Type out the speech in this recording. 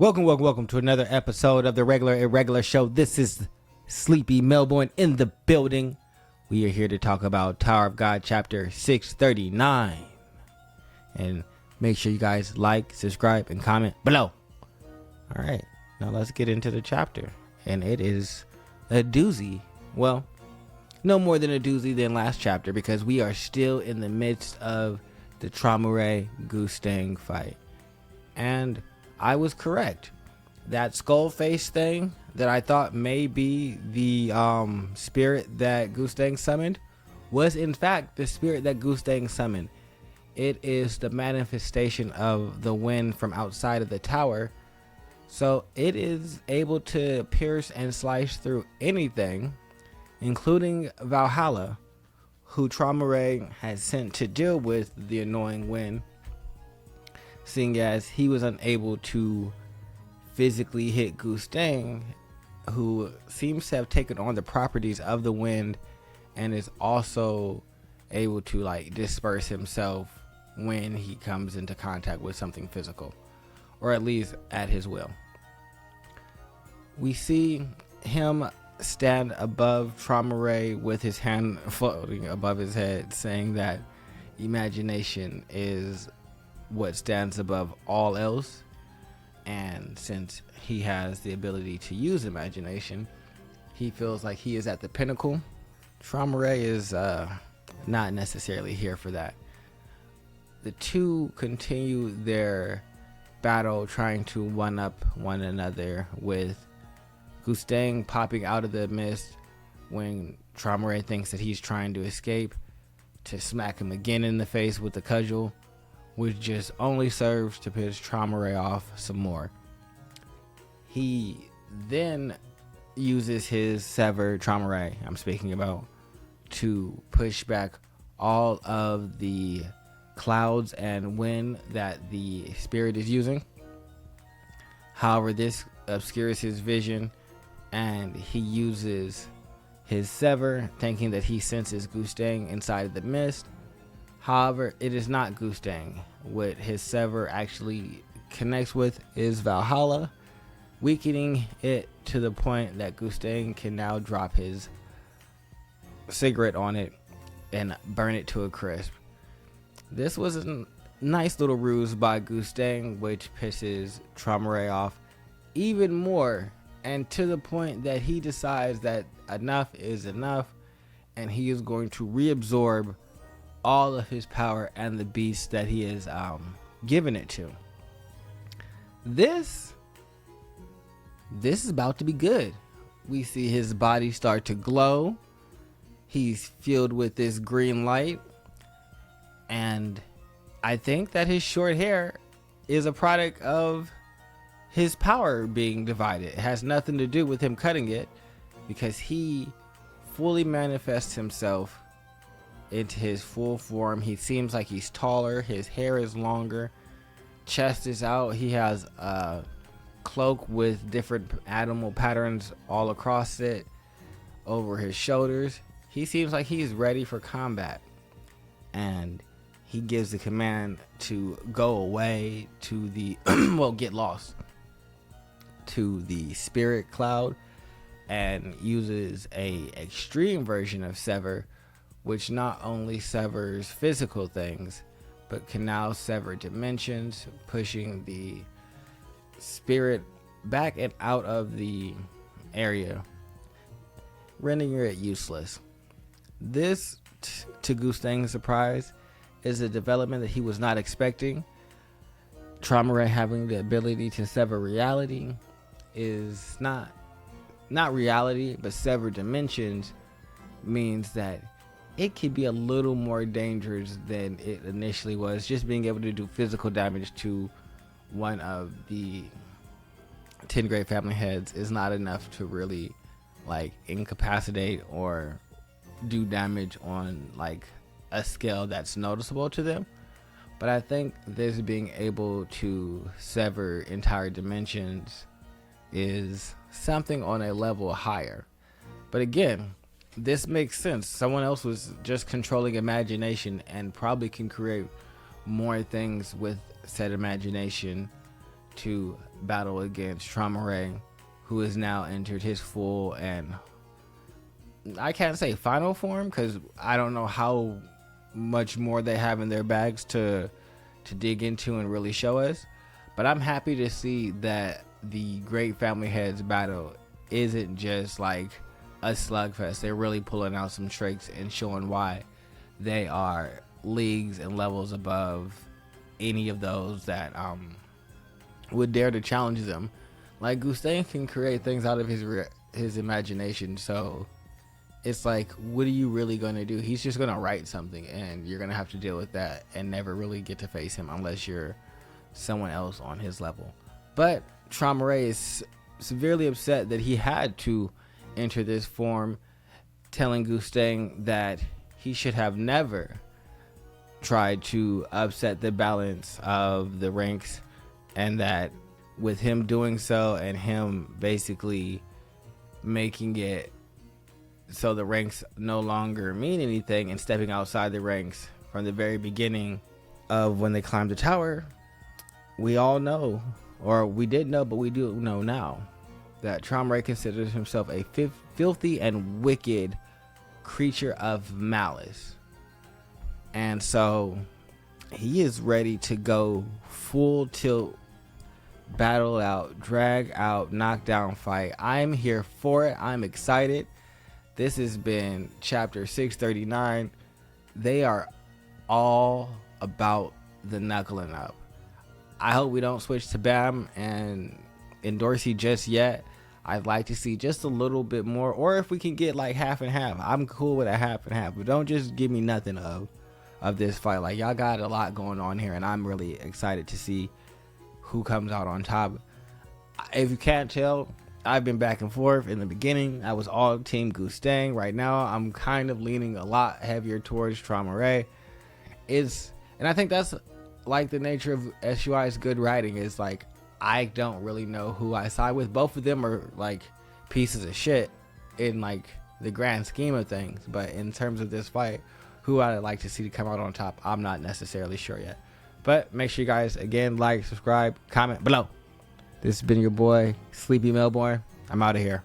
Welcome to another episode of the Regular Irregular Show. This is Sleepy Melbourne in the building. We are here to talk about Tower of God chapter 639. And make sure you guys like, subscribe, and comment below. All right, now let's get into the chapter. And it is a doozy. Well, no more than a doozy than last chapter, because we are still in the midst of the Traumerei Gustang fight. And I was correct. That skull face thing that I thought may be the spirit that Gustang summoned was in fact the spirit that Gustang summoned. It is the manifestation of the wind from outside of the tower. So it is able to pierce and slice through anything, including Valhalla, who Traumerei has sent to deal with the annoying wind, seeing as he was unable to physically hit Gustang, who seems to have taken on the properties of the wind and is also able to disperse himself when he comes into contact with something physical, or at least at his will. We see him stand above Traumerei with his hand floating above his head, saying that imagination is what stands above all else, and since he has the ability to use imagination, he feels like he is at the pinnacle. Traumerei is not necessarily here for that. The two continue their battle, trying to one up one another, with Gustang popping out of the mist when Traumerei thinks that he's trying to escape, to smack him again in the face with the cudgel, which just only serves to piss Traumerei off some more. He then uses his severed Traumerei, I'm speaking about, to push back all of the clouds and wind that the spirit is using. However, this obscures his vision, and he uses his sever, thinking that he senses Gustang inside of the mist. However, it is not Gustang. What his sever actually connects with is Valhalla, weakening it to the point that Gustang can now drop his cigarette on it and burn it to a crisp. This was a nice little ruse by Gustang, which pisses Traumerei off even more, and to the point that he decides that enough is enough, and he is going to reabsorb all of his power and the beast that he is given it to. This is about to be good. We see his body start to glow. He's filled with this green light, and I think that his short hair is a product of his power being divided. It has nothing to do with him cutting it, because he fully manifests himself into his full form. He seems like he's taller, his hair is longer, chest is out, he has a cloak with different animal patterns all across it over his shoulders. He seems like he's ready for combat, and he gives the command to go away to the get lost to the spirit cloud, and uses a extreme version of sever, which not only severs physical things, but can now sever dimensions, pushing the spirit back and out of the area, rendering it useless. This, to Gustang's surprise, is a development that he was not expecting. Traumerei having the ability to sever reality is not reality, but sever dimensions means that it could be a little more dangerous than it initially was. Just being able to do physical damage to one of the 10 great family heads is not enough to really incapacitate or do damage on a scale that's noticeable to them. But I think this being able to sever entire dimensions is something on a level higher. But again, this makes sense. Someone else was just controlling imagination and probably can create more things with said imagination to battle against Traumerei, who has now entered his full, and I can't say final form because I don't know how much more they have in their bags to dig into and really show us. But I'm happy to see that the Great Family Heads battle isn't just like a slugfest. They're really pulling out some tricks and showing why they are leagues and levels above any of those that would dare to challenge them. Like Gustang can create things out of his imagination, so it's like, what are you really going to do? He's just going to write something, and you're going to have to deal with that and never really get to face him unless you're someone else on his level. But Traumerei is severely upset that he had to enter this form, telling Gustang that he should have never tried to upset the balance of the ranks, and that with him doing so and him basically making it so the ranks no longer mean anything and stepping outside the ranks from the very beginning of when they climbed the tower, we all know, or we did know, but we do know now, that Traumerei considers himself a filthy and wicked creature of malice. And so he is ready to go full tilt, battle out, drag out, knockdown fight. I'm here for it. I'm excited. This has been chapter 639. They are all about the knuckling up. I hope we don't switch to Baam and Dorsey just yet. I'd like to see just a little bit more, or if we can get like half and half. I'm cool with a half and half, but don't just give me nothing of this fight. Like, y'all got a lot going on here, and I'm really excited to see who comes out on top. If you can't tell, I've been back and forth. In the beginning, I was all team Gustang. Right now, I'm kind of leaning a lot heavier towards Traumerei. And I think that's like the nature of SUI's good writing. Is like, I don't really know who I side with. Both of them are like pieces of shit in like the grand scheme of things. But in terms of this fight, who I'd like to see to come out on top, I'm not necessarily sure yet. But make sure you guys, again, like, subscribe, comment below. This has been your boy, Sleepy Melbourne. I'm out of here.